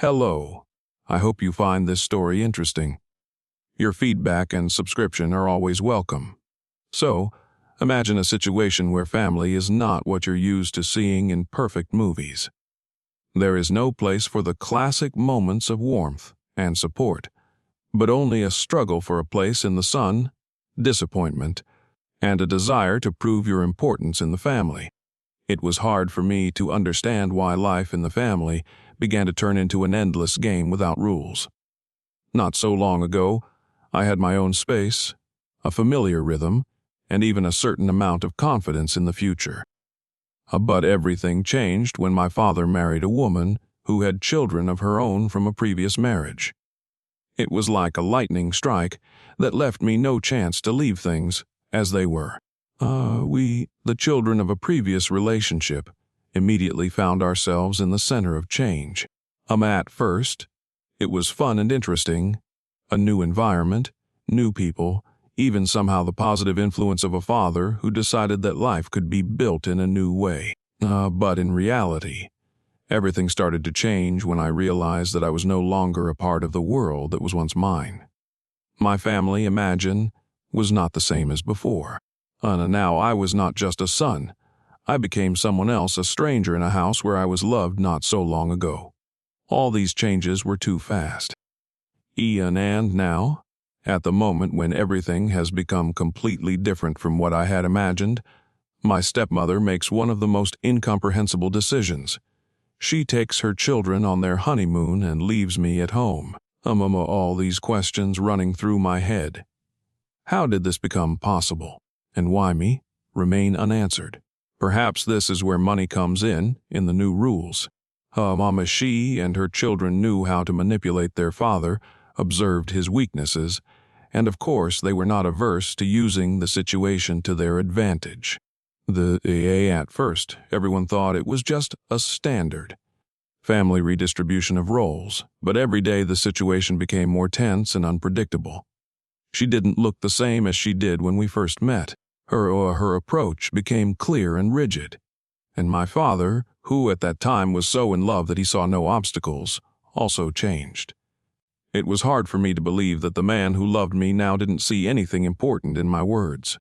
Hello. I hope you find this story interesting. Your feedback and subscription are always welcome. So, imagine a situation where family is not what you're used to seeing in perfect movies. There is no place for the classic moments of warmth and support, but only a struggle for a place in the sun, disappointment, and a desire to prove your importance in the family. It was hard for me to understand why life in the family began to turn into an endless game without rules. Not so long ago, I had my own space, a familiar rhythm, and even a certain amount of confidence in the future. But everything changed when my father married a woman who had children of her own from a previous marriage. It was like a lightning strike that left me no chance to leave things as they were. We, the children of a previous relationship, immediately found ourselves in the center of change. At first, it was fun and interesting, a new environment, new people, even somehow the positive influence of a father who decided that life could be built in a new way. But in reality, everything started to change when I realized that I was no longer a part of the world that was once mine. My family, imagine, was not the same as before. Now I was not just a son. I became someone else, a stranger in a house where I was loved not so long ago. All these changes were too fast. And now, at the moment when everything has become completely different from what I had imagined, my stepmother makes one of the most incomprehensible decisions. She takes her children on their honeymoon and leaves me at home. All these questions running through my head. How did this become possible? And why me? Remain unanswered. Perhaps this is where money comes in the new rules. She and her children knew how to manipulate their father, observed his weaknesses, and of course they were not averse to using the situation to their advantage. At first, everyone thought it was just a standard family redistribution of roles, but every day the situation became more tense and unpredictable. She didn't look the same as she did when we first met. Her approach became clear and rigid. And my father, who at that time was so in love that he saw no obstacles, also changed. It was hard for me to believe that the man who loved me now didn't see anything important in my words.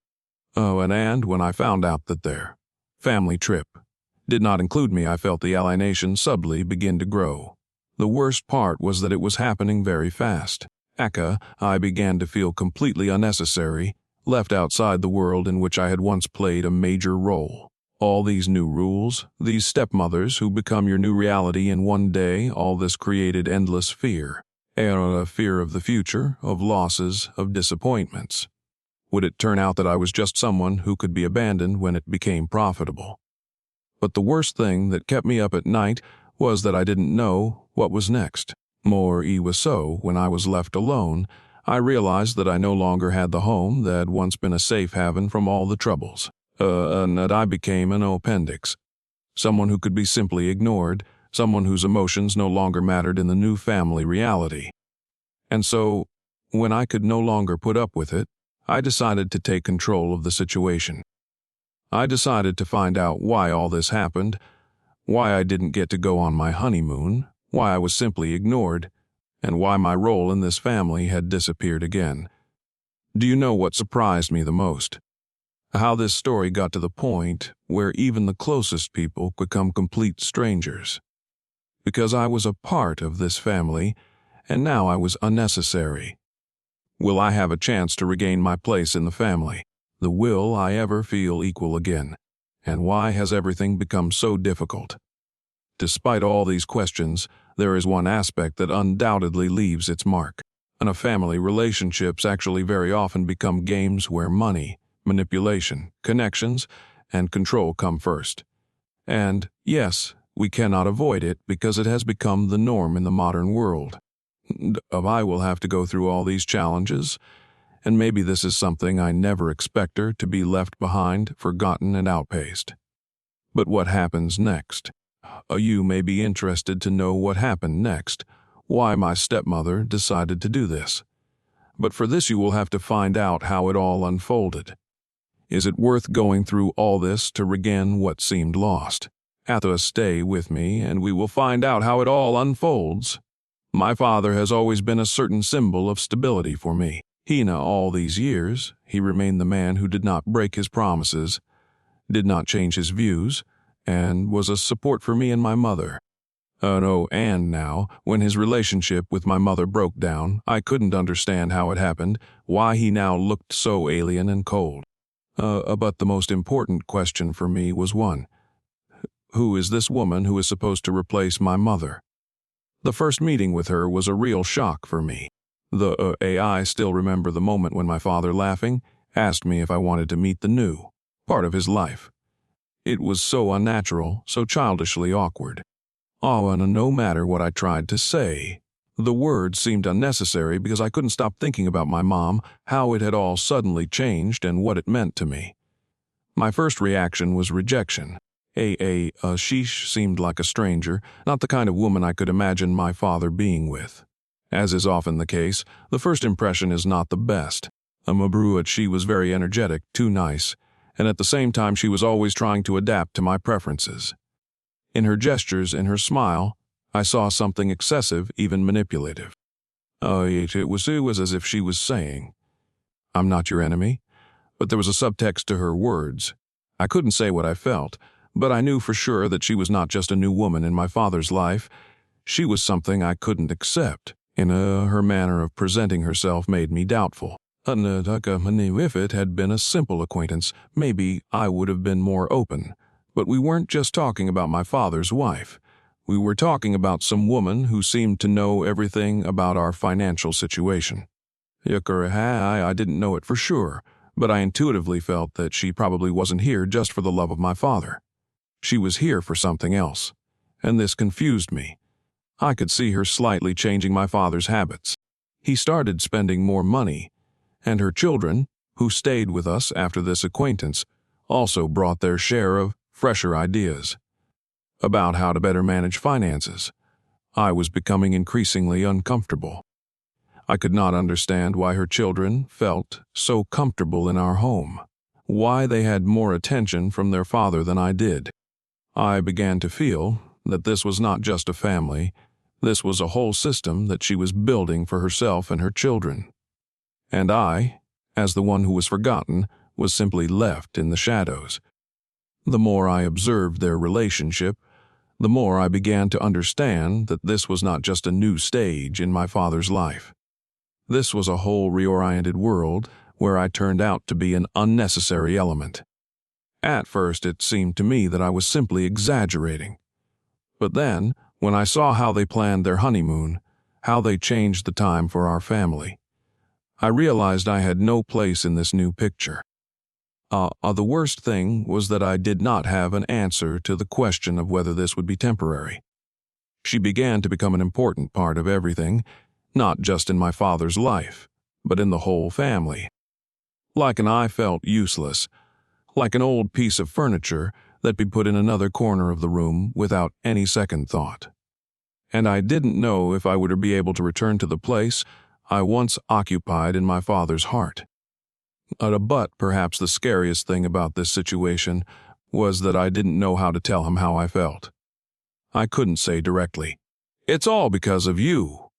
And when I found out that their family trip did not include me, I felt the alienation subtly begin to grow. The worst part was that it was happening very fast. I began to feel completely unnecessary, left outside the world in which I had once played a major role. All these new rules, these stepmothers who become your new reality in one day, all this created endless fear. A fear of the future, of losses, of disappointments. Would it turn out that I was just someone who could be abandoned when it became profitable? But the worst thing that kept me up at night was that I didn't know what was next. More was so, when I was left alone, I realized that I no longer had the home that had once been a safe haven from all the troubles. And that I became an appendix. Someone who could be simply ignored, someone whose emotions no longer mattered in the new family reality. And so, when I could no longer put up with it, I decided to take control of the situation. I decided to find out why all this happened, why I didn't get to go on my honeymoon, why I was simply ignored, and why my role in this family had disappeared again. Do you know what surprised me the most? How this story got to the point where even the closest people become complete strangers. Because I was a part of this family, and now I was unnecessary. Will I have a chance to regain my place in the family? Will I ever feel equal again? And why has everything become so difficult? Despite all these questions, there is one aspect that undoubtedly leaves its mark. Family relationships actually very often become games where money, manipulation, connections, and control come first. And, yes, we cannot avoid it because it has become the norm in the modern world. I will have to go through all these challenges, and maybe this is something I never expect her to be left behind, forgotten, and outpaced. But what happens next? You may be interested to know what happened next, why my stepmother decided to do this. But for this you will have to find out how it all unfolded. Is it worth going through all this to regain what seemed lost? Stay with me and we will find out how it all unfolds My father has always been a certain symbol of stability for me. All these years, he remained the man who did not break his promises, did not change his views, and was a support for me and my mother. No, and now, when his relationship with my mother broke down, I couldn't understand how it happened, why he now looked so alien and cold. But the most important question for me was one. Who is this woman who is supposed to replace my mother? The first meeting with her was a real shock for me. I still remember the moment when my father, laughing, asked me if I wanted to meet the new part of his life. It was so unnatural, so childishly awkward. And no matter what I tried to say, the words seemed unnecessary because I couldn't stop thinking about my mom, how it had all suddenly changed and what it meant to me. My first reaction was rejection. She seemed like a stranger, not the kind of woman I could imagine my father being with. As is often the case, the first impression is not the best. She was very energetic, too nice, and at the same time she was always trying to adapt to my preferences. In her gestures, in her smile, I saw something excessive, even manipulative. It was as if she was saying, "I'm not your enemy," but there was a subtext to her words. I couldn't say what I felt, but I knew for sure that she was not just a new woman in my father's life. She was something I couldn't accept. Her manner of presenting herself made me doubtful. If it had been a simple acquaintance, maybe I would have been more open. But we weren't just talking about my father's wife. We were talking about some woman who seemed to know everything about our financial situation. I didn't know it for sure, but I intuitively felt that she probably wasn't here just for the love of my father. She was here for something else, and this confused me. I could see her slightly changing my father's habits. He started spending more money, and her children, who stayed with us after this acquaintance, also brought their share of fresher ideas about how to better manage finances. I was becoming increasingly uncomfortable. I could not understand why her children felt so comfortable in our home, why they had more attention from their father than I did. I began to feel that this was not just a family, this was a whole system that she was building for herself and her children. And I, as the one who was forgotten, was simply left in the shadows. The more I observed their relationship, the more I began to understand that this was not just a new stage in my father's life. This was a whole reoriented world where I turned out to be an unnecessary element. At first, it seemed to me that I was simply exaggerating. But then, when I saw how they planned their honeymoon, how they changed the time for our family, I realized I had no place in this new picture. The worst thing was that I did not have an answer to the question of whether this would be temporary. She began to become an important part of everything, not just in my father's life, but in the whole family. I felt useless, like an old piece of furniture that be put in another corner of the room without any second thought. And I didn't know if I would be able to return to the place I once occupied in my father's heart. But perhaps the scariest thing about this situation was that I didn't know how to tell him how I felt. I couldn't say directly, "It's all because of you,"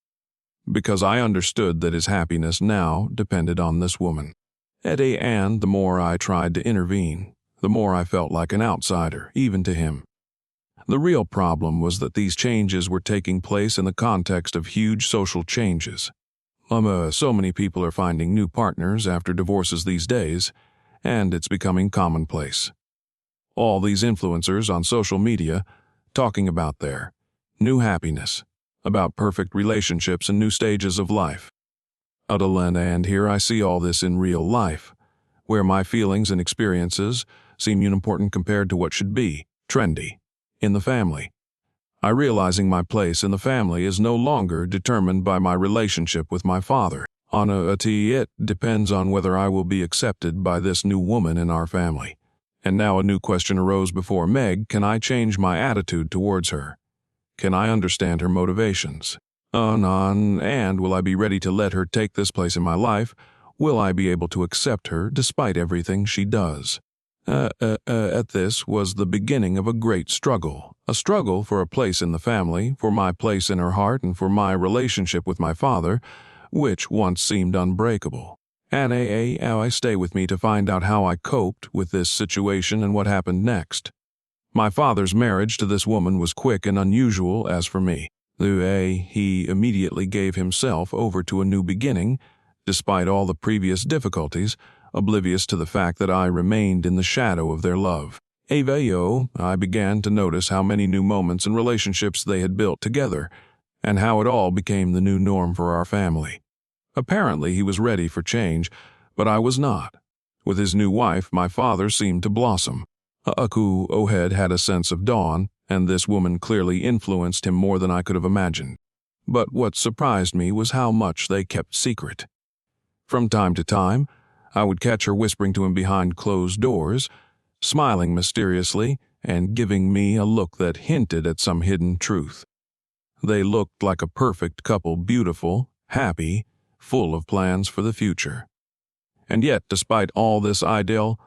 because I understood that his happiness now depended on this woman. And the more I tried to intervene, the more I felt like an outsider, even to him. The real problem was that these changes were taking place in the context of huge social changes. So many people are finding new partners after divorces these days, and it's becoming commonplace. All these influencers on social media talking about their new happiness, about perfect relationships and new stages of life. And here I see all this in real life, where my feelings and experiences seem unimportant compared to what should be trendy in the family. Realizing my place in the family is no longer determined by my relationship with my father. It depends on whether I will be accepted by this new woman in our family. And now a new question arose before Meg: can I change my attitude towards her? Can I understand her motivations? And will I be ready to let her take this place in my life? Will I be able to accept her despite everything she does? At this was the beginning of a great struggle. A struggle for a place in the family, for my place in her heart, and for my relationship with my father, which once seemed unbreakable. And stay with me to find out how I coped with this situation and what happened next. My father's marriage to this woman was quick and unusual as for me. He immediately gave himself over to a new beginning, despite all the previous difficulties, oblivious to the fact that I remained in the shadow of their love. I began to notice how many new moments and relationships they had built together, and how it all became the new norm for our family. Apparently he was ready for change, but I was not. With his new wife, my father seemed to blossom. Ohed had a sense of dawn, and this woman clearly influenced him more than I could have imagined. But what surprised me was how much they kept secret. From time to time, I would catch her whispering to him behind closed doors, smiling mysteriously and giving me a look that hinted at some hidden truth. They looked like a perfect couple, beautiful, happy, full of plans for the future. And yet, despite all this idyll,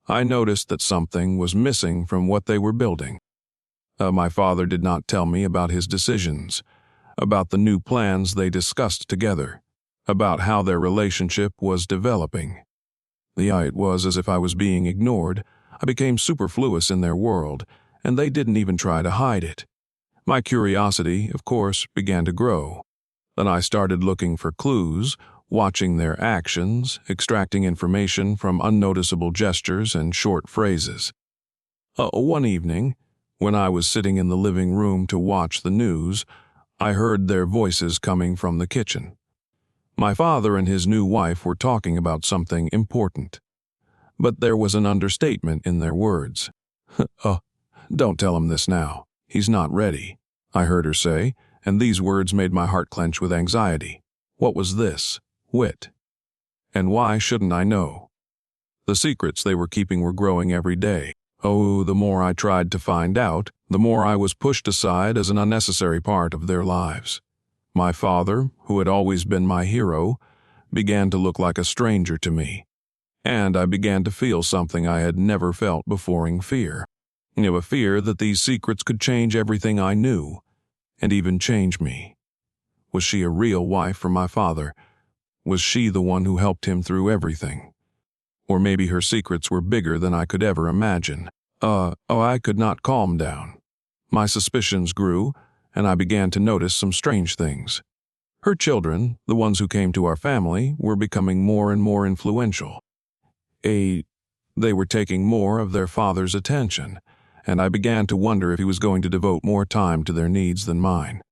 I noticed that something was missing from what they were building. My father did not tell me about his decisions, about the new plans they discussed together, about how their relationship was developing. It was as if I was being ignored. I became superfluous in their world, and they didn't even try to hide it. My curiosity, of course, began to grow. Then I started looking for clues, watching their actions, extracting information from unnoticeable gestures and short phrases. One evening, when I was sitting in the living room to watch the news, I heard their voices coming from the kitchen. My father and his new wife were talking about something important. But there was an understatement in their words. Don't tell him this now. He's not ready, I heard her say, and these words made my heart clench with anxiety. What was this? Wit. And why shouldn't I know? The secrets they were keeping were growing every day. The more I tried to find out, the more I was pushed aside as an unnecessary part of their lives. My father, who had always been my hero, began to look like a stranger to me. And I began to feel something I had never felt before, fear. A fear that these secrets could change everything I knew, and even change me. Was she a real wife for my father? Was she the one who helped him through everything? Or maybe her secrets were bigger than I could ever imagine. I could not calm down. My suspicions grew, and I began to notice some strange things. Her children, the ones who came to our family, were becoming more and more influential. They were taking more of their father's attention, and I began to wonder if he was going to devote more time to their needs than mine.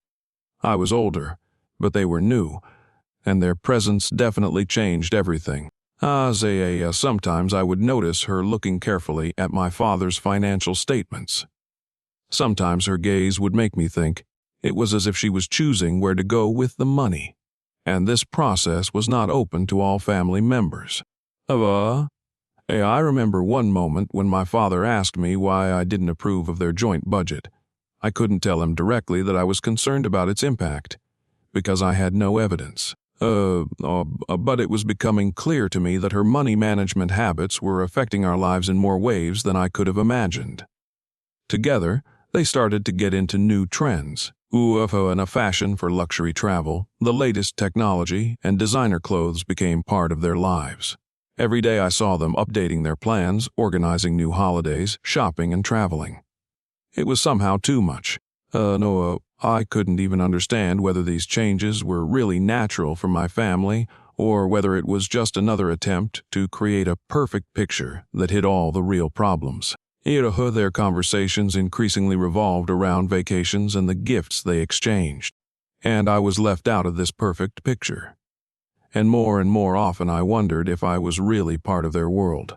I was older, but they were new, and their presence definitely changed everything. Sometimes I would notice her looking carefully at my father's financial statements. Sometimes her gaze would make me think it was as if she was choosing where to go with the money, and this process was not open to all family members. I remember one moment when my father asked me why I didn't approve of their joint budget. I couldn't tell him directly that I was concerned about its impact, because I had no evidence. But it was becoming clear to me that her money management habits were affecting our lives in more ways than I could have imagined. Together, they started to get into new trends. And a fashion for luxury travel, the latest technology, and designer clothes became part of their lives. Every day I saw them updating their plans, organizing new holidays, shopping and traveling. It was somehow too much. I couldn't even understand whether these changes were really natural for my family or whether it was just another attempt to create a perfect picture that hid all the real problems. Their conversations increasingly revolved around vacations and the gifts they exchanged, and I was left out of this perfect picture. And more often I wondered if I was really part of their world.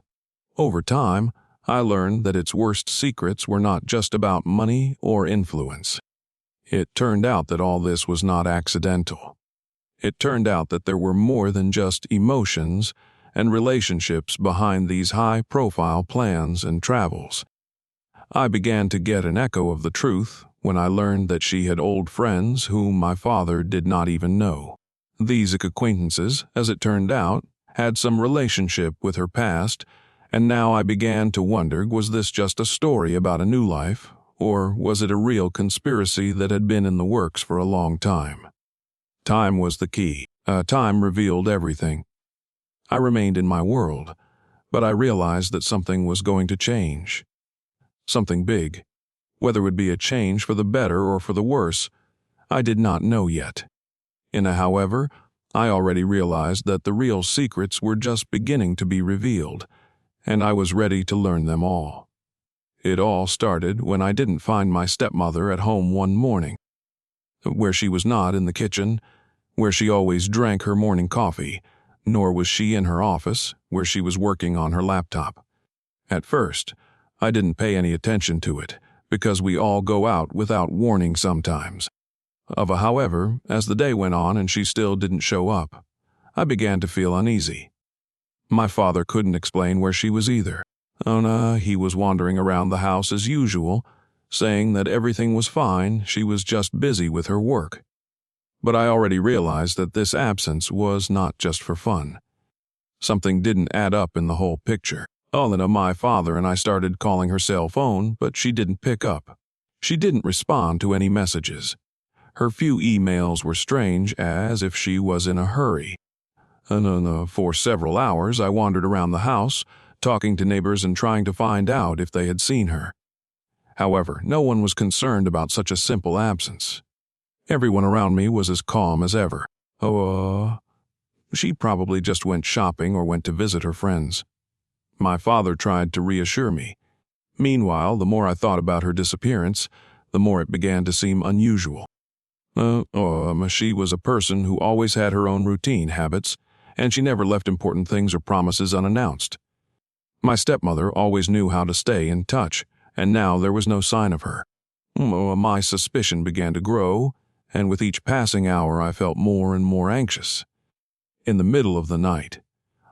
Over time, I learned that its worst secrets were not just about money or influence. It turned out that all this was not accidental. It turned out that there were more than just emotions and relationships behind these high-profile plans and travels. I began to get an echo of the truth when I learned that she had old friends whom my father did not even know. These acquaintances, as it turned out, had some relationship with her past, And now I began to wonder, was this just a story about a new life, or was it a real conspiracy that had been in the works for a long time? Time was the key. Time revealed everything. I remained in my world, but I realized that something was going to change. Something big. Whether it would be a change for the better or for the worse, I did not know yet. However, I already realized that the real secrets were just beginning to be revealed, and I was ready to learn them all. It all started when I didn't find my stepmother at home one morning, where she was not in the kitchen, where she always drank her morning coffee, nor was she in her office, where she was working on her laptop. At first, I didn't pay any attention to it, because we all go out without warning sometimes. However, as the day went on and she still didn't show up, I began to feel uneasy. My father couldn't explain where she was either. He was wandering around the house as usual, saying that everything was fine, she was just busy with her work. But I already realized that this absence was not just for fun. Something didn't add up in the whole picture. My father and I started calling her cell phone, but she didn't pick up. She didn't respond to any messages. Her few emails were strange, as if she was in a hurry. For several hours, I wandered around the house, talking to neighbors and trying to find out if they had seen her. However, no one was concerned about such a simple absence. Everyone around me was as calm as ever. She probably just went shopping or went to visit her friends. My father tried to reassure me. Meanwhile, the more I thought about her disappearance, the more it began to seem unusual. She was a person who always had her own routine habits, and she never left important things or promises unannounced. My stepmother always knew how to stay in touch, and now there was no sign of her. My suspicion began to grow, and with each passing hour I felt more and more anxious. In the middle of the night,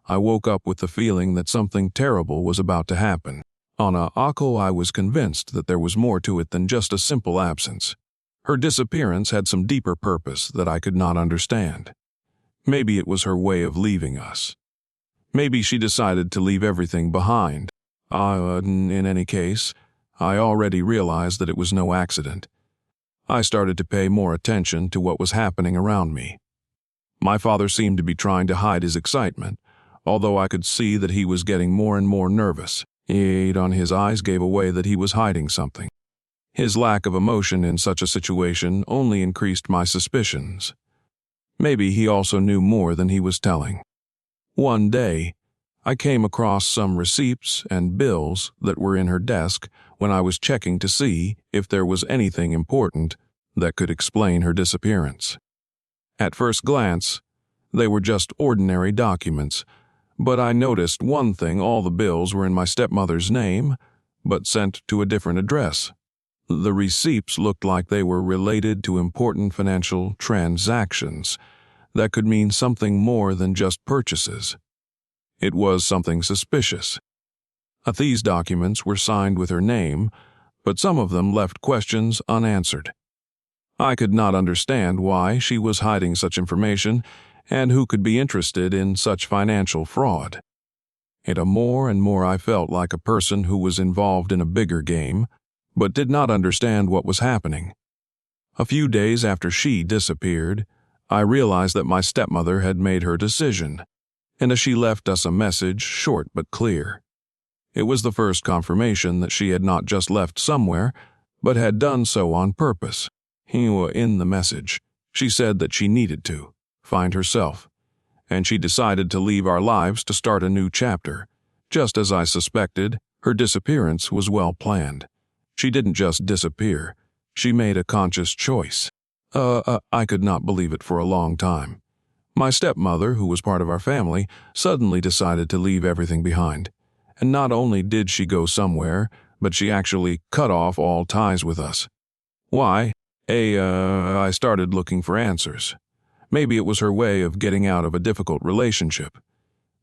I woke up with the feeling that something terrible was about to happen. I was convinced that there was more to it than just a simple absence. Her disappearance had some deeper purpose that I could not understand. Maybe it was her way of leaving us. Maybe she decided to leave everything behind. In any case, I already realized that it was no accident. I started to pay more attention to what was happening around me. My father seemed to be trying to hide his excitement, although I could see that he was getting more and more nervous. His eyes gave away that he was hiding something. His lack of emotion in such a situation only increased my suspicions. Maybe he also knew more than he was telling. One day, I came across some receipts and bills that were in her desk when I was checking to see if there was anything important that could explain her disappearance. At first glance, they were just ordinary documents, but I noticed one thing: all the bills were in my stepmother's name, but sent to a different address. The receipts looked like they were related to important financial transactions that could mean something more than just purchases. It was something suspicious. These documents were signed with her name, but some of them left questions unanswered. I could not understand why she was hiding such information and who could be interested in such financial fraud. More and more I felt like a person who was involved in a bigger game, but did not understand what was happening. A few days after she disappeared, I realized that my stepmother had made her decision, and she left us a message, short but clear. It was the first confirmation that she had not just left somewhere, but had done so on purpose. In the message, she said that she needed to find herself, and she decided to leave our lives to start a new chapter. Just as I suspected, her disappearance was well planned. She didn't just disappear, she made a conscious choice. I could not believe it for a long time. My stepmother, who was part of our family, suddenly decided to leave everything behind. And not only did she go somewhere, but she actually cut off all ties with us. Why? I started looking for answers. Maybe it was her way of getting out of a difficult relationship.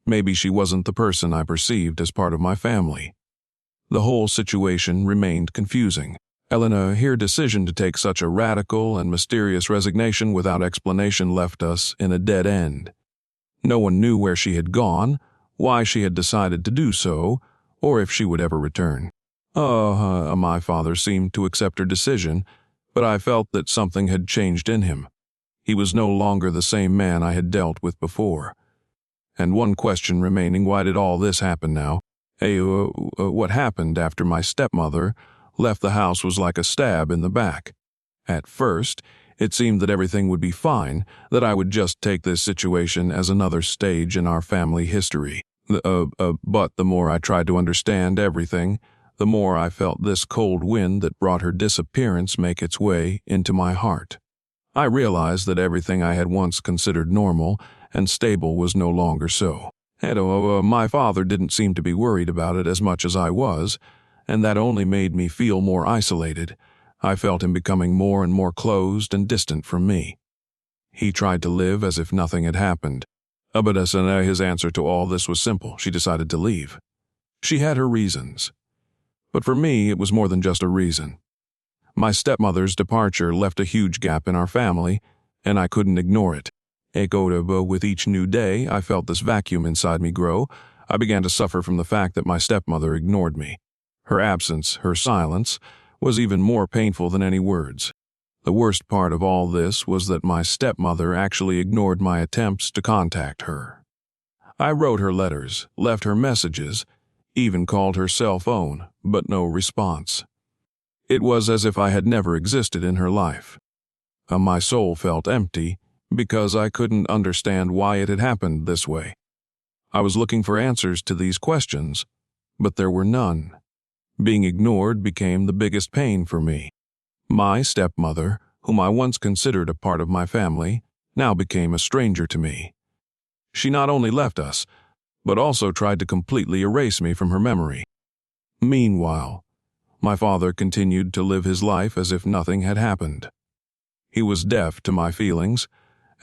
Maybe she wasn't the person I perceived as part of my family. The whole situation remained confusing. Her decision to take such a radical and mysterious resignation without explanation left us in a dead end. No one knew where she had gone, why she had decided to do so, or if she would ever return. My father seemed to accept her decision, but I felt that something had changed in him. He was no longer the same man I had dealt with before. And one question remaining: why did all this happen now? What happened after my stepmother left the house was like a stab in the back. At first, it seemed that everything would be fine, that I would just take this situation as another stage in our family history. But the more I tried to understand everything, the more I felt this cold wind that brought her disappearance make its way into my heart. I realized that everything I had once considered normal and stable was no longer so. And my father didn't seem to be worried about it as much as I was, and that only made me feel more isolated. I felt him becoming more and more closed and distant from me. He tried to live as if nothing had happened. But his answer to all this was simple: she decided to leave. She had her reasons. But for me, it was more than just a reason. My stepmother's departure left a huge gap in our family, and I couldn't ignore it. With each new day, I felt this vacuum inside me grow. I began to suffer from the fact that my stepmother ignored me. Her absence, her silence, was even more painful than any words. The worst part of all this was that my stepmother actually ignored my attempts to contact her. I wrote her letters, left her messages, even called her cell phone, but no response. It was as if I had never existed in her life. My soul felt empty because I couldn't understand why it had happened this way. I was looking for answers to these questions, but there were none. Being ignored became the biggest pain for me. My stepmother, whom I once considered a part of my family, now became a stranger to me. She not only left us, but also tried to completely erase me from her memory. Meanwhile, my father continued to live his life as if nothing had happened. He was deaf to my feelings,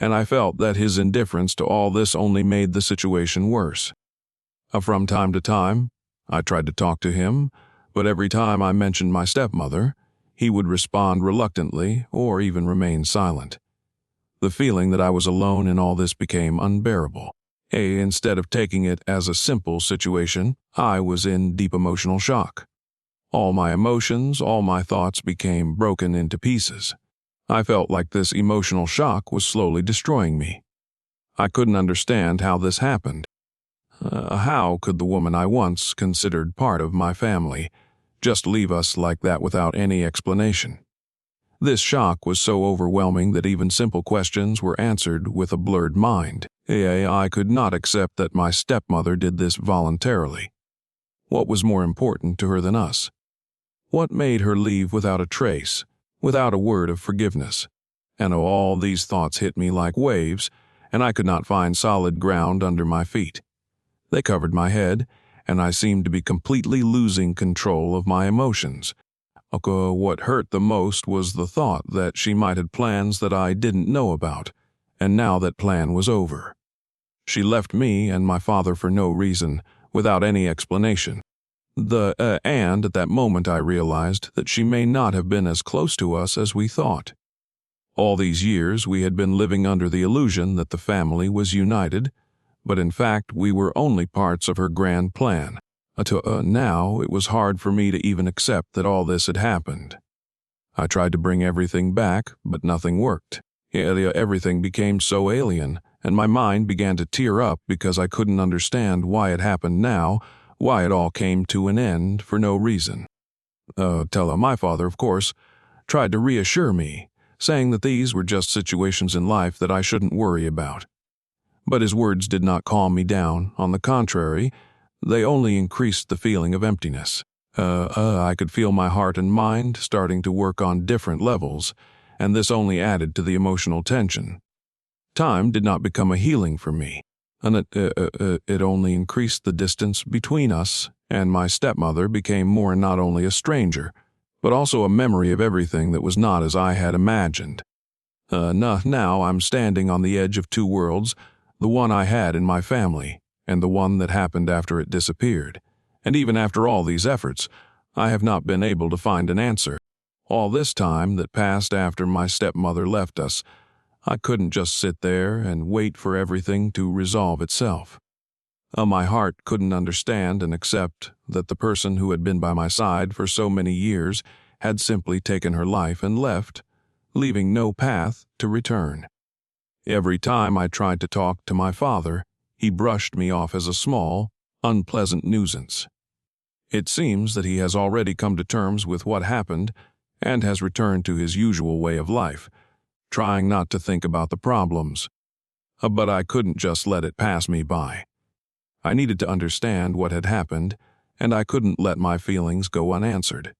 and I felt that his indifference to all this only made the situation worse. From time to time, I tried to talk to him, but every time I mentioned my stepmother, he would respond reluctantly or even remain silent. The feeling that I was alone in all this became unbearable. Instead of taking it as a simple situation, I was in deep emotional shock. All my emotions, all my thoughts became broken into pieces. I felt like this emotional shock was slowly destroying me. I couldn't understand how this happened. How could the woman I once considered part of my family just leave us like that without any explanation? This shock was so overwhelming that even simple questions were answered with a blurred mind. I could not accept that my stepmother did this voluntarily. What was more important to her than us? What made her leave without a trace, without a word of forgiveness? And all these thoughts hit me like waves, and I could not find solid ground under my feet. They covered my head, and I seemed to be completely losing control of my emotions. What hurt the most was the thought that she might have plans that I didn't know about, and now that plan was over. She left me and my father for no reason, without any explanation. And at that moment I realized that she may not have been as close to us as we thought. All these years we had been living under the illusion that the family was united, but in fact we were only parts of her grand plan. Now it was hard for me to even accept that all this had happened. I tried to bring everything back, but nothing worked. Everything became so alien, and my mind began to tear up because I couldn't understand why it happened now, why it all came to an end for no reason. My father, of course, tried to reassure me, saying that these were just situations in life that I shouldn't worry about. But his words did not calm me down. On the contrary, they only increased the feeling of emptiness. I could feel my heart and mind starting to work on different levels, and this only added to the emotional tension. Time did not become a healing for me, and it only increased the distance between us, and my stepmother became more not only a stranger, but also a memory of everything that was not as I had imagined. Now I'm standing on the edge of two worlds, the one I had in my family, and the one that happened after it disappeared. And even after all these efforts, I have not been able to find an answer. All this time that passed after my stepmother left us, I couldn't just sit there and wait for everything to resolve itself. My heart couldn't understand and accept that the person who had been by my side for so many years had simply taken her life and left, leaving no path to return. Every time I tried to talk to my father, he brushed me off as a small, unpleasant nuisance. It seems that he has already come to terms with what happened and has returned to his usual way of life, trying not to think about the problems. But I couldn't just let it pass me by. I needed to understand what had happened, and I couldn't let my feelings go unanswered.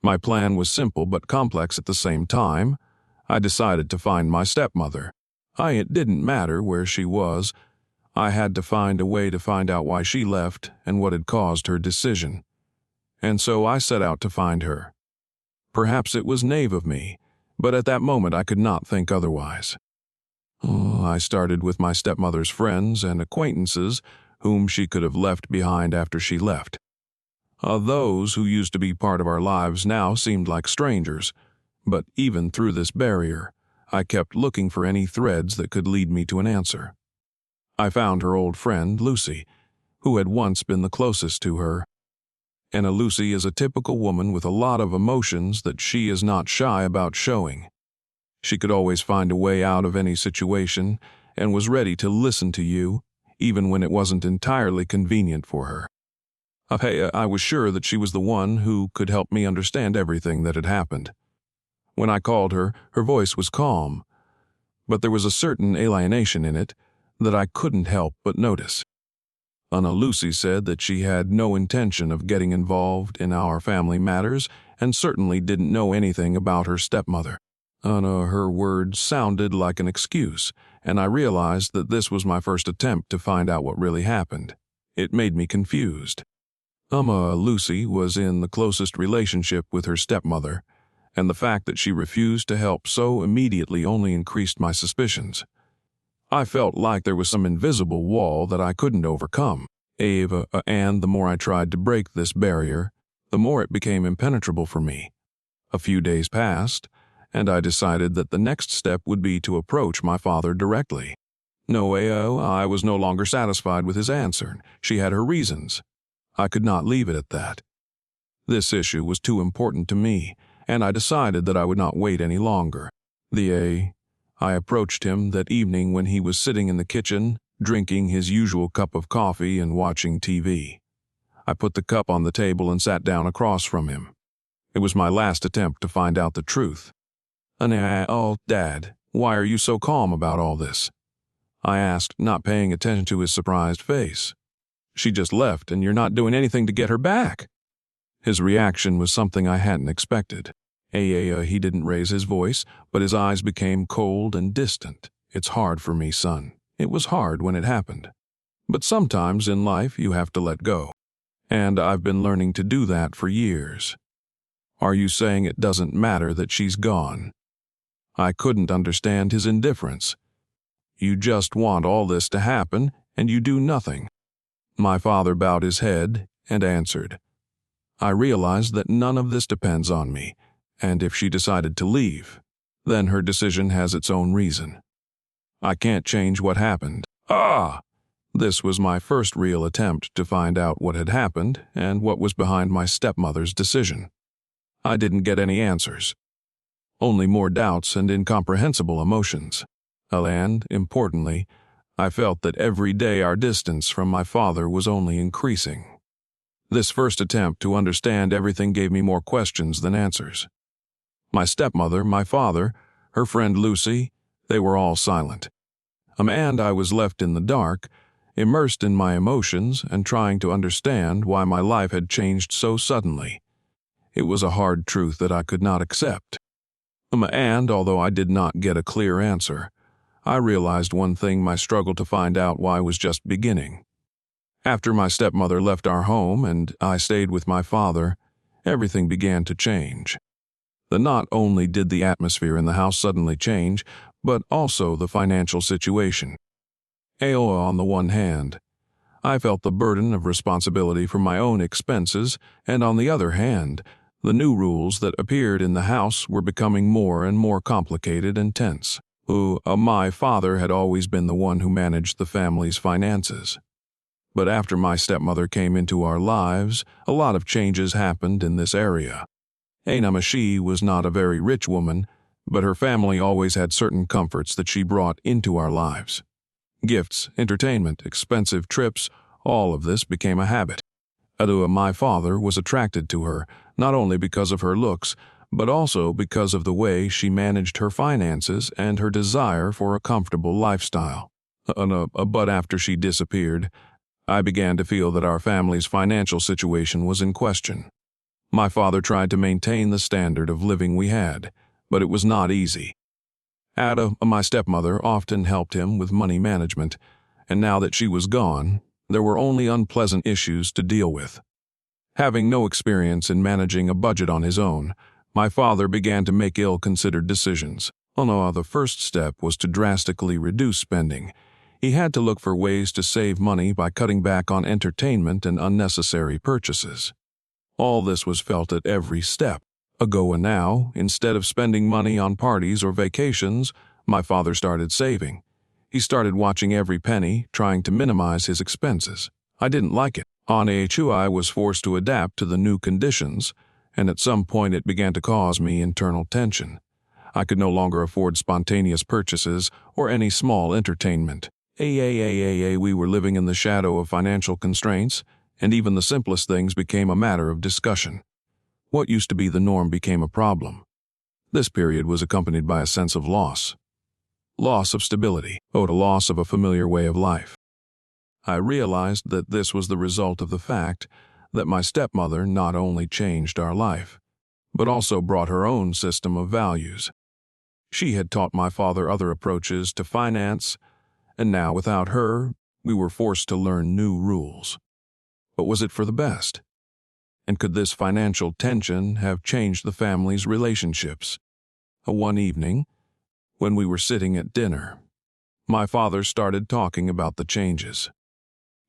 My plan was simple but complex at the same time. I decided to find my stepmother. It didn't matter where she was. I had to find a way to find out why she left and what had caused her decision. And so I set out to find her. Perhaps it was naive of me, but at that moment I could not think otherwise. I started with my stepmother's friends and acquaintances whom she could have left behind after she left. Those who used to be part of our lives now seemed like strangers, but even through this barrier, I kept looking for any threads that could lead me to an answer. I found her old friend, Lucy, who had once been the closest to her. And Lucy is a typical woman with a lot of emotions that she is not shy about showing. She could always find a way out of any situation and was ready to listen to you, even when it wasn't entirely convenient for her. I was sure that she was the one who could help me understand everything that had happened. When I called her, her voice was calm, but there was a certain alienation in it that I couldn't help but notice. Lucy said that she had no intention of getting involved in our family matters and certainly didn't know anything about her stepmother. Her words sounded like an excuse, and I realized that this was my first attempt to find out what really happened. It made me confused. Lucy was in the closest relationship with her stepmother, and the fact that she refused to help so immediately only increased my suspicions. I felt like there was some invisible wall that I couldn't overcome. And the more I tried to break this barrier, the more it became impenetrable for me. A few days passed, and I decided that the next step would be to approach my father directly. I was no longer satisfied with his answer. She had her reasons. I could not leave it at that. This issue was too important to me, and I decided that I would not wait any longer. I approached him that evening when he was sitting in the kitchen, drinking his usual cup of coffee and watching TV. I put the cup on the table and sat down across from him. It was my last attempt to find out the truth. Dad, why are you so calm about all this? I asked, not paying attention to his surprised face. She just left and you're not doing anything to get her back. His reaction was something I hadn't expected. He didn't raise his voice, but his eyes became cold and distant. It's hard for me, son. It was hard when it happened. But sometimes in life you have to let go. And I've been learning to do that for years. Are you saying it doesn't matter that she's gone? I couldn't understand his indifference. You just want all this to happen, and you do nothing. My father bowed his head and answered, I realized that none of this depends on me, and if she decided to leave, then her decision has its own reason. I can't change what happened. This was my first real attempt to find out what had happened and what was behind my stepmother's decision. I didn't get any answers. Only more doubts and incomprehensible emotions. And, importantly, I felt that every day our distance from my father was only increasing. This first attempt to understand everything gave me more questions than answers. My stepmother, my father, her friend Lucy, they were all silent. And I was left in the dark, immersed in my emotions and trying to understand why my life had changed so suddenly. It was a hard truth that I could not accept. And although I did not get a clear answer, I realized one thing: my struggle to find out why was just beginning. After my stepmother left our home and I stayed with my father, everything began to change. Not only did the atmosphere in the house suddenly change, but also the financial situation. On the one hand, I felt the burden of responsibility for my own expenses, and on the other hand, the new rules that appeared in the house were becoming more and more complicated and tense. My father had always been the one who managed the family's finances. But after my stepmother came into our lives, a lot of changes happened in this area. She was not a very rich woman, but her family always had certain comforts that she brought into our lives. Gifts, entertainment, expensive trips, all of this became a habit. My father was attracted to her, not only because of her looks, but also because of the way she managed her finances and her desire for a comfortable lifestyle. But after she disappeared, I began to feel that our family's financial situation was in question. My father tried to maintain the standard of living we had, but it was not easy. My stepmother, often helped him with money management, and now that she was gone, there were only unpleasant issues to deal with. Having no experience in managing a budget on his own, my father began to make ill-considered decisions. The first step was to drastically reduce spending. He had to look for ways to save money by cutting back on entertainment and unnecessary purchases. All this was felt at every step. And now, instead of spending money on parties or vacations, my father started saving. He started watching every penny, trying to minimize his expenses. I didn't like it. I was forced to adapt to the new conditions, and at some point it began to cause me internal tension. I could no longer afford spontaneous purchases or any small entertainment. We were living in the shadow of financial constraints, and even the simplest things became a matter of discussion. What used to be the norm became a problem. This period was accompanied by a sense of loss. Loss of stability, the loss of a familiar way of life. I realized that this was the result of the fact that my stepmother not only changed our life, but also brought her own system of values. She had taught my father other approaches to finance, and now without her, we were forced to learn new rules. But was it for the best? And could this financial tension have changed the family's relationships? One evening, when we were sitting at dinner, my father started talking about the changes.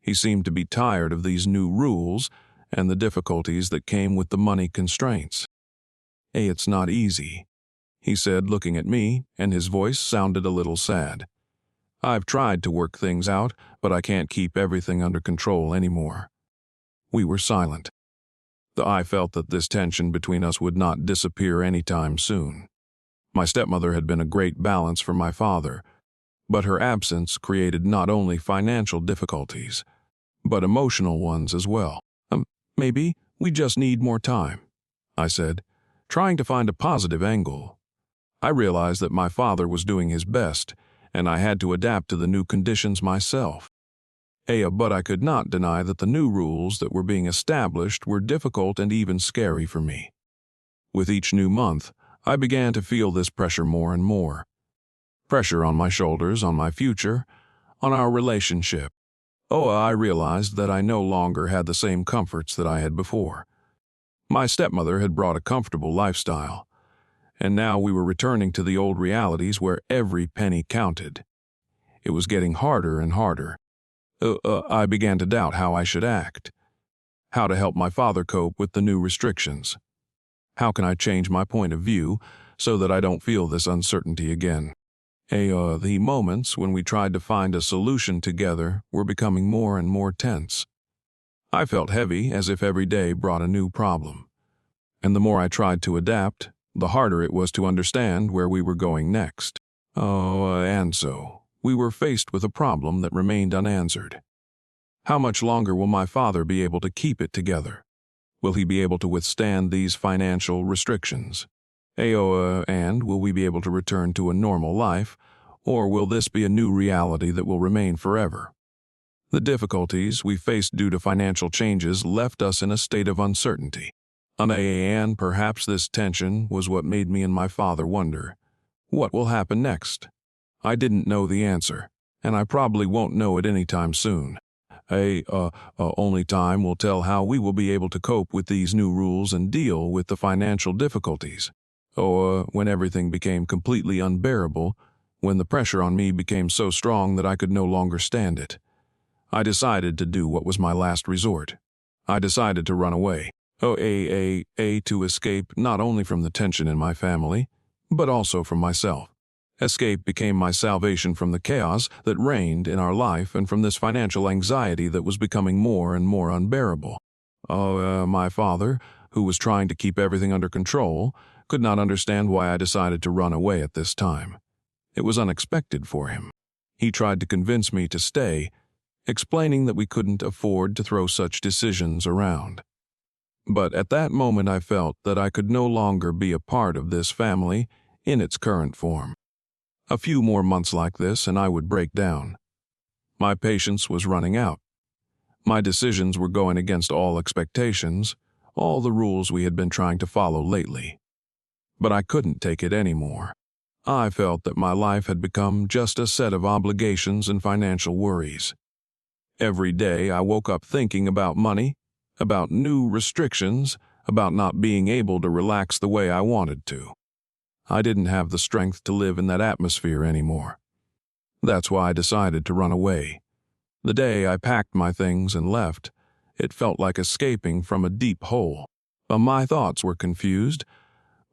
He seemed to be tired of these new rules and the difficulties that came with the money constraints. It's not easy," he said, looking at me, and his voice sounded a little sad. "I've tried to work things out, but I can't keep everything under control anymore." We were silent. I felt that this tension between us would not disappear anytime soon. My stepmother had been a great balance for my father, but her absence created not only financial difficulties, but emotional ones as well. Maybe we just need more time," I said, trying to find a positive angle. I realized that my father was doing his best, and I had to adapt to the new conditions myself. But I could not deny that the new rules that were being established were difficult and even scary for me. With each new month, I began to feel this pressure more and more. Pressure on my shoulders, on my future, on our relationship. I realized that I no longer had the same comforts that I had before. My stepmother had brought a comfortable lifestyle, and now we were returning to the old realities where every penny counted. It was getting harder and harder. I began to doubt how I should act, how to help my father cope with the new restrictions. How can I change my point of view so that I don't feel this uncertainty again? The moments when we tried to find a solution together were becoming more and more tense. I felt heavy, as if every day brought a new problem. And the more I tried to adapt, the harder it was to understand where we were going next. And so, we were faced with a problem that remained unanswered. How much longer will my father be able to keep it together? Will he be able to withstand these financial restrictions? And will we be able to return to a normal life, or will this be a new reality that will remain forever? The difficulties we faced due to financial changes left us in a state of uncertainty. And perhaps this tension was what made me and my father wonder, what will happen next? I didn't know the answer, and I probably won't know it anytime soon. Only time will tell how we will be able to cope with these new rules and deal with the financial difficulties. When everything became completely unbearable, when the pressure on me became so strong that I could no longer stand it, I decided to do what was my last resort. I decided to run away. To escape not only from the tension in my family, but also from myself. Escape became my salvation from the chaos that reigned in our life and from this financial anxiety that was becoming more and more unbearable. My father, who was trying to keep everything under control, could not understand why I decided to run away at this time. It was unexpected for him. He tried to convince me to stay, explaining that we couldn't afford to throw such decisions around. But at that moment I felt that I could no longer be a part of this family in its current form. A few more months like this and I would break down. My patience was running out. My decisions were going against all expectations, all the rules we had been trying to follow lately. But I couldn't take it anymore. I felt that my life had become just a set of obligations and financial worries. Every day I woke up thinking about money, about new restrictions, about not being able to relax the way I wanted to. I didn't have the strength to live in that atmosphere anymore. That's why I decided to run away. The day I packed my things and left, it felt like escaping from a deep hole. My thoughts were confused,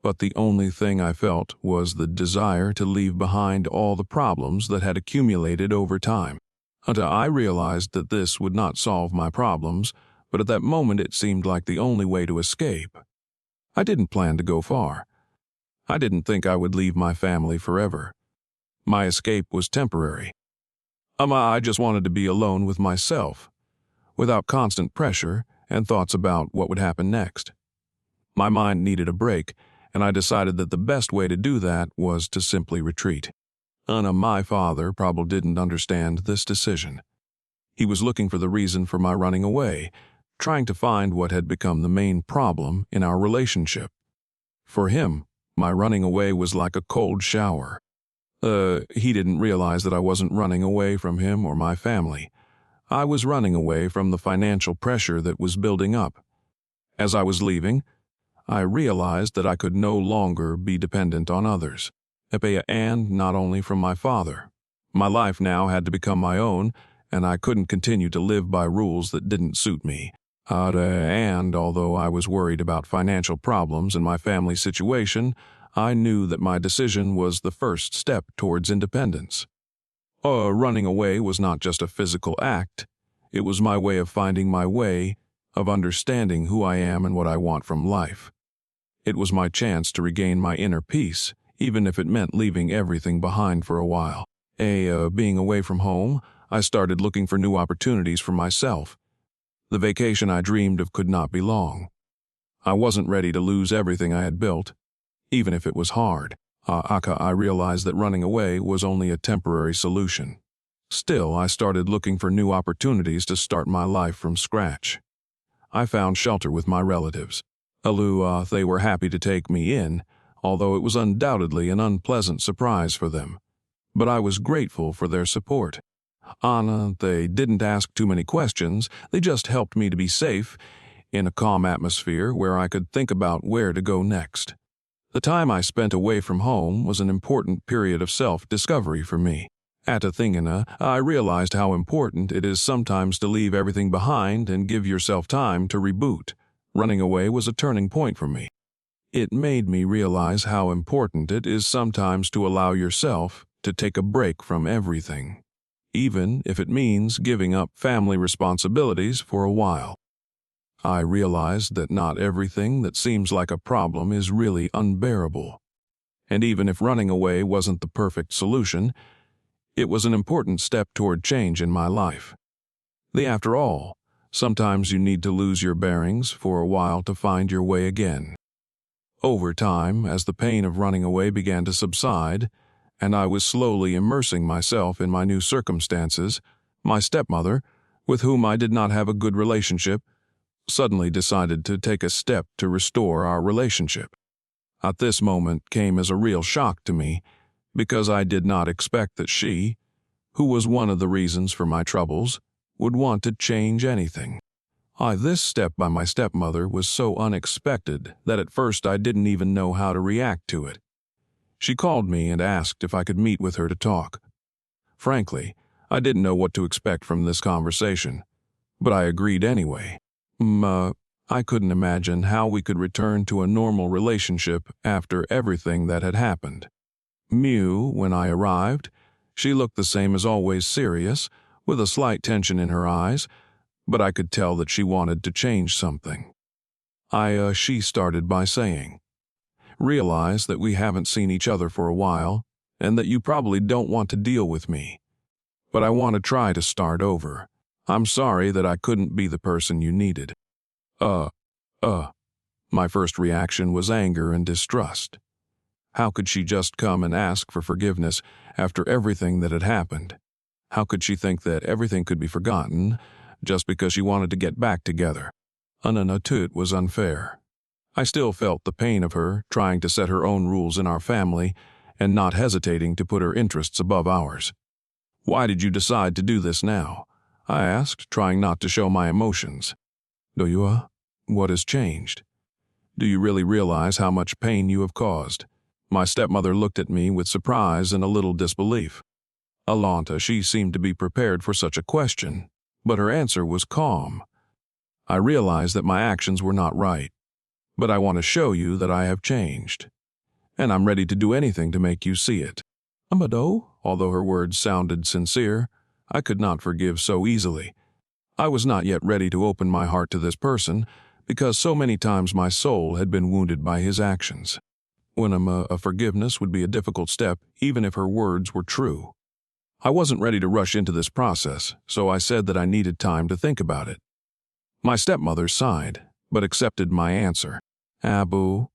but the only thing I felt was the desire to leave behind all the problems that had accumulated over time. Until I realized that this would not solve my problems, but at that moment it seemed like the only way to escape. I didn't plan to go far. I didn't think I would leave my family forever. My escape was temporary. I just wanted to be alone with myself, without constant pressure and thoughts about what would happen next. My mind needed a break, and I decided that the best way to do that was to simply retreat. My father probably didn't understand this decision. He was looking for the reason for my running away, trying to find what had become the main problem in our relationship. For him, my running away was like a cold shower. He didn't realize that I wasn't running away from him or my family. I was running away from the financial pressure that was building up. As I was leaving, I realized that I could no longer be dependent on others, and not only from my father. My life now had to become my own, and I couldn't continue to live by rules that didn't suit me. And although I was worried about financial problems and my family situation, I knew that my decision was the first step towards independence. Running away was not just a physical act. It was my way of finding my way, of understanding who I am and what I want from life. It was my chance to regain my inner peace, even if it meant leaving everything behind for a while. Being away from home, I started looking for new opportunities for myself. The vacation I dreamed of could not be long. I wasn't ready to lose everything I had built, even if it was hard. I realized that running away was only a temporary solution. Still, I started looking for new opportunities to start my life from scratch. I found shelter with my relatives. They were happy to take me in, although it was undoubtedly an unpleasant surprise for them. But I was grateful for their support. They didn't ask too many questions, they just helped me to be safe, in a calm atmosphere where I could think about where to go next. The time I spent away from home was an important period of self-discovery for me. At Athena, I realized how important it is sometimes to leave everything behind and give yourself time to reboot. Running away was a turning point for me. It made me realize how important it is sometimes to allow yourself to take a break from everything, even if it means giving up family responsibilities for a while. I realized that not everything that seems like a problem is really unbearable. And even if running away wasn't the perfect solution, it was an important step toward change in my life. After all, sometimes you need to lose your bearings for a while to find your way again. Over time, as the pain of running away began to subside, and I was slowly immersing myself in my new circumstances, my stepmother, with whom I did not have a good relationship, suddenly decided to take a step to restore our relationship. At this moment came as a real shock to me, because I did not expect that she, who was one of the reasons for my troubles, would want to change anything. This step by my stepmother was so unexpected that at first I didn't even know how to react to it. She called me and asked if I could meet with her to talk. Frankly, I didn't know what to expect from this conversation, but I agreed anyway. I couldn't imagine how we could return to a normal relationship after everything that had happened. Mew, when I arrived, she looked the same as always, serious, with a slight tension in her eyes, but I could tell that she wanted to change something. She started by saying, "Realize that we haven't seen each other for a while, and that you probably don't want to deal with me. But I want to try to start over. I'm sorry that I couldn't be the person you needed." Uh, My first reaction was anger and distrust. How could she just come and ask for forgiveness after everything that had happened? How could she think that everything could be forgotten just because she wanted to get back together? It was unfair. I still felt the pain of her trying to set her own rules in our family and not hesitating to put her interests above ours. "Why did you decide to do this now?" I asked, trying not to show my emotions. What has changed? Do you really realize how much pain you have caused?" My stepmother looked at me with surprise and a little disbelief. She seemed to be prepared for such a question, but her answer was calm. "I realize that my actions were not right, but I want to show you that I have changed, and I'm ready to do anything to make you see it." Although her words sounded sincere, I could not forgive so easily. I was not yet ready to open my heart to this person, because so many times my soul had been wounded by his actions. A forgiveness would be a difficult step, even if her words were true. I wasn't ready to rush into this process, so I said that I needed time to think about it. My stepmother sighed, but accepted my answer. "Abu,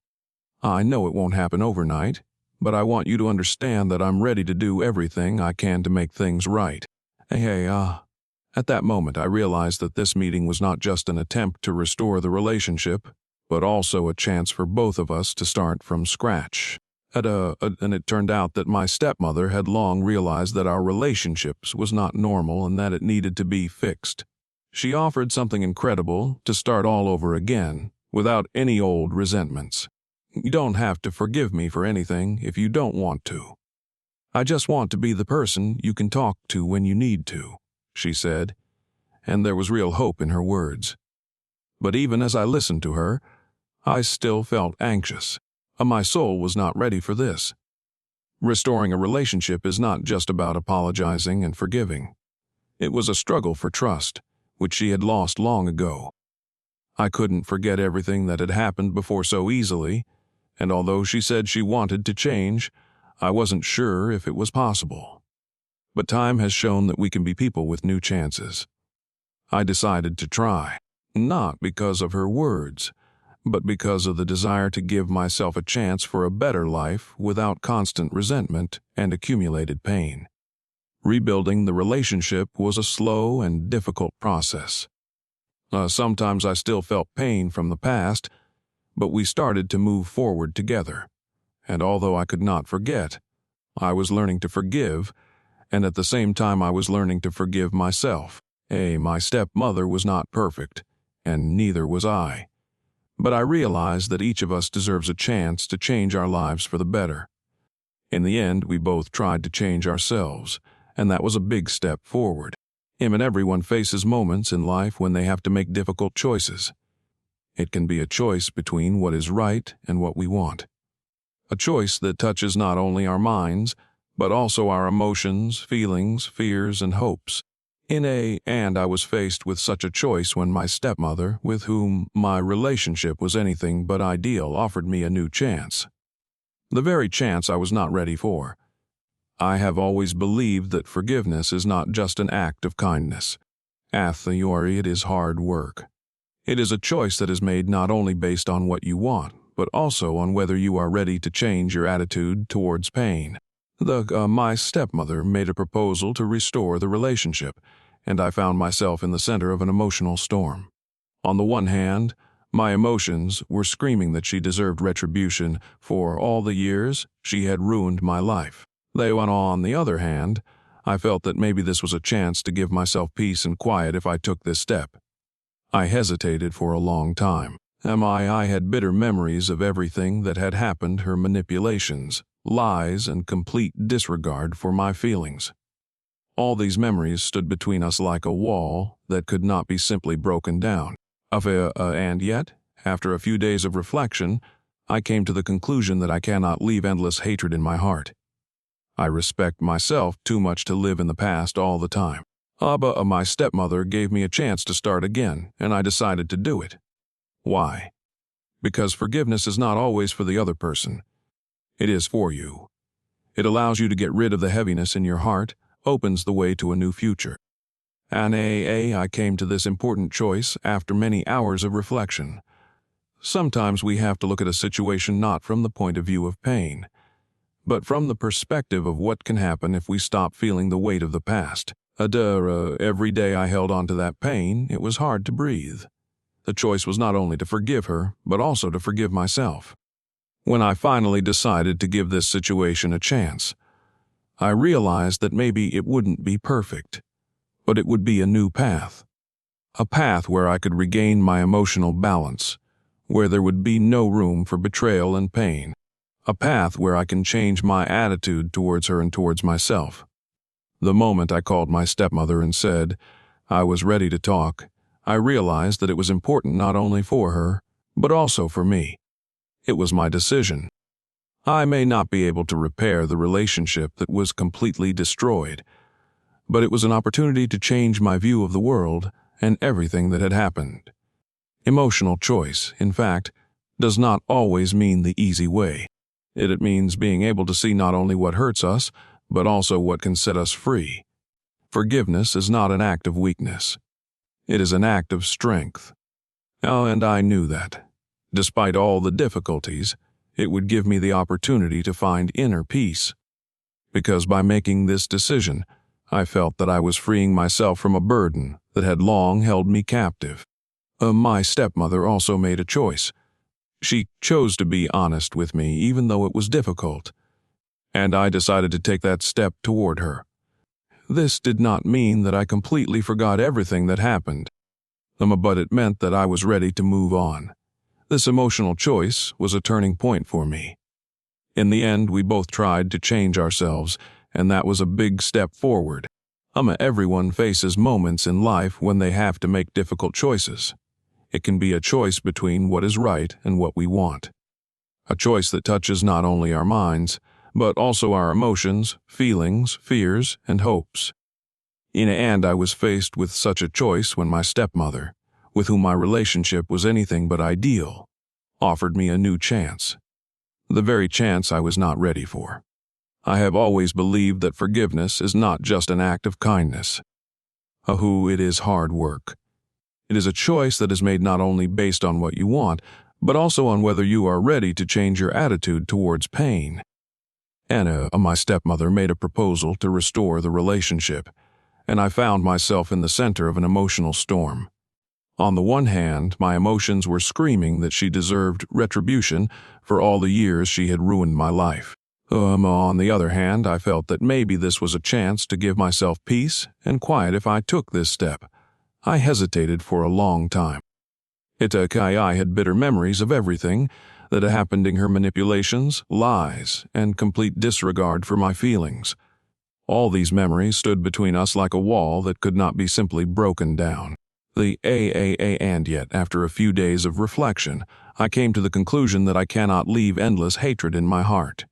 I know it won't happen overnight, but I want you to understand that I'm ready to do everything I can to make things right." At that moment, I realized that this meeting was not just an attempt to restore the relationship, but also a chance for both of us to start from scratch. And it turned out that my stepmother had long realized that our relationships was not normal and that it needed to be fixed. She offered something incredible: to start all over again, without any old resentments. "You don't have to forgive me for anything if you don't want to. I just want to be the person you can talk to when you need to," she said, and there was real hope in her words. But even as I listened to her, I still felt anxious. My soul was not ready for this. Restoring a relationship is not just about apologizing and forgiving. It was a struggle for trust, which she had lost long ago. I couldn't forget everything that had happened before so easily, and although she said she wanted to change, I wasn't sure if it was possible. But time has shown that we can be people with new chances. I decided to try, not because of her words, but because of the desire to give myself a chance for a better life without constant resentment and accumulated pain. Rebuilding the relationship was a slow and difficult process. Sometimes I still felt pain from the past, but we started to move forward together. And although I could not forget, I was learning to forgive, and at the same time I was learning to forgive myself. My stepmother was not perfect, and neither was I. But I realized that each of us deserves a chance to change our lives for the better. In the end, we both tried to change ourselves, and that was a big step forward. Everyone faces moments in life when they have to make difficult choices. It can be a choice between what is right and what we want. A choice that touches not only our minds, but also our emotions, feelings, fears, and hopes. And I was faced with such a choice when my stepmother, with whom my relationship was anything but ideal, offered me a new chance. The very chance I was not ready for. I have always believed that forgiveness is not just an act of kindness. It is hard work. It is a choice that is made not only based on what you want, but also on whether you are ready to change your attitude towards pain. My stepmother made a proposal to restore the relationship, and I found myself in the center of an emotional storm. On the one hand, my emotions were screaming that she deserved retribution for all the years she had ruined my life. On the other hand, I felt that maybe this was a chance to give myself peace and quiet if I took this step. I hesitated for a long time. I had bitter memories of everything that had happened, her manipulations, lies, and complete disregard for my feelings. All these memories stood between us like a wall that could not be simply broken down. And yet, after a few days of reflection, I came to the conclusion that I cannot leave endless hatred in my heart. I respect myself too much to live in the past all the time. Abba, my stepmother, gave me a chance to start again, and I decided to do it. Why? Because forgiveness is not always for the other person. It is for you. It allows you to get rid of the heaviness in your heart, opens the way to a new future. And I came to this important choice after many hours of reflection. Sometimes we have to look at a situation not from the point of view of pain, but from the perspective of what can happen if we stop feeling the weight of the past. Every day I held on to that pain, it was hard to breathe. The choice was not only to forgive her, but also to forgive myself. When I finally decided to give this situation a chance, I realized that maybe it wouldn't be perfect, but it would be a new path. A path where I could regain my emotional balance, where there would be no room for betrayal and pain. A path where I can change my attitude towards her and towards myself. The moment I called my stepmother and said I was ready to talk, I realized that it was important not only for her, but also for me. It was my decision. I may not be able to repair the relationship that was completely destroyed, but it was an opportunity to change my view of the world and everything that had happened. Emotional choice, in fact, does not always mean the easy way. It means being able to see not only what hurts us, but also what can set us free. Forgiveness is not an act of weakness. It is an act of strength. And I knew that. Despite all the difficulties, it would give me the opportunity to find inner peace. Because by making this decision, I felt that I was freeing myself from a burden that had long held me captive. My stepmother also made a choice. She chose to be honest with me even though it was difficult, and I decided to take that step toward her. This did not mean that I completely forgot everything that happened, but it meant that I was ready to move on. This emotional choice was a turning point for me. In the end, we both tried to change ourselves, and that was a big step forward. Everyone faces moments in life when they have to make difficult choices. It can be a choice between what is right and what we want. A choice that touches not only our minds, but also our emotions, feelings, fears, and hopes. And I was faced with such a choice when my stepmother, with whom my relationship was anything but ideal, offered me a new chance. The very chance I was not ready for. I have always believed that forgiveness is not just an act of kindness. It is hard work. It is a choice that is made not only based on what you want, but also on whether you are ready to change your attitude towards pain. My stepmother made a proposal to restore the relationship, and I found myself in the center of an emotional storm. On the one hand, my emotions were screaming that she deserved retribution for all the years she had ruined my life. On the other hand, I felt that maybe this was a chance to give myself peace and quiet if I took this step. I hesitated for a long time. I had bitter memories of everything that had happened in her manipulations, lies, and complete disregard for my feelings. All these memories stood between us like a wall that could not be simply broken down. And yet, after a few days of reflection, I came to the conclusion that I cannot leave endless hatred in my heart.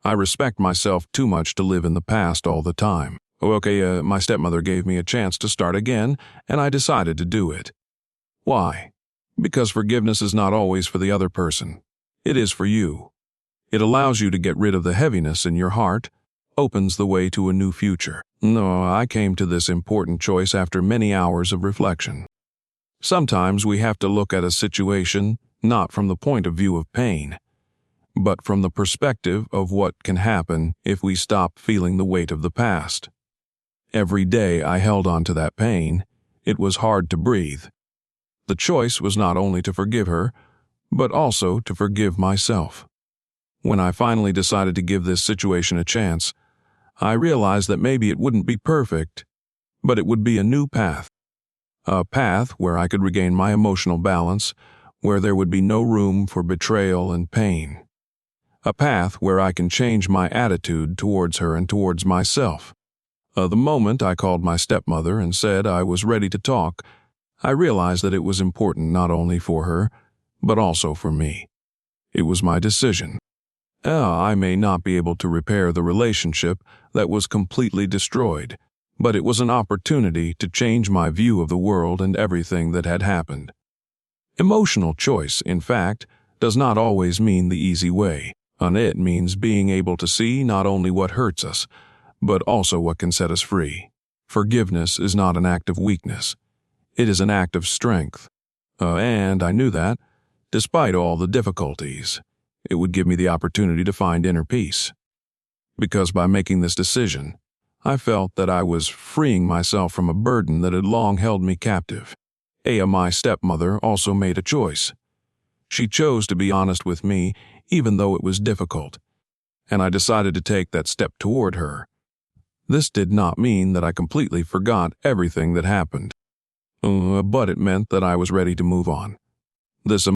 I respect myself too much to live in the past all the time. My stepmother gave me a chance to start again, and I decided to do it. Why? Because forgiveness is not always for the other person. It is for you. It allows you to get rid of the heaviness in your heart, opens the way to a new future. I came to this important choice after many hours of reflection. Sometimes we have to look at a situation not from the point of view of pain, but from the perspective of what can happen if we stop feeling the weight of the past. Every day I held on to that pain. It was hard to breathe. The choice was not only to forgive her, but also to forgive myself. When I finally decided to give this situation a chance, I realized that maybe it wouldn't be perfect, but it would be a new path. A path where I could regain my emotional balance, where there would be no room for betrayal and pain. A path where I can change my attitude towards her and towards myself. The moment I called my stepmother and said I was ready to talk, I realized that it was important not only for her, but also for me. It was my decision. I may not be able to repair the relationship that was completely destroyed, but it was an opportunity to change my view of the world and everything that had happened. Emotional choice, in fact, does not always mean the easy way. It means being able to see not only what hurts us, but also what can set us free. Forgiveness is not an act of weakness. It is an act of strength. And I knew that, despite all the difficulties, it would give me the opportunity to find inner peace. Because by making this decision, I felt that I was freeing myself from a burden that had long held me captive. My stepmother, also made a choice. She chose to be honest with me, even though it was difficult, and I decided to take that step toward her. This did not mean that I completely forgot everything that happened, but it meant that I was ready to move on. This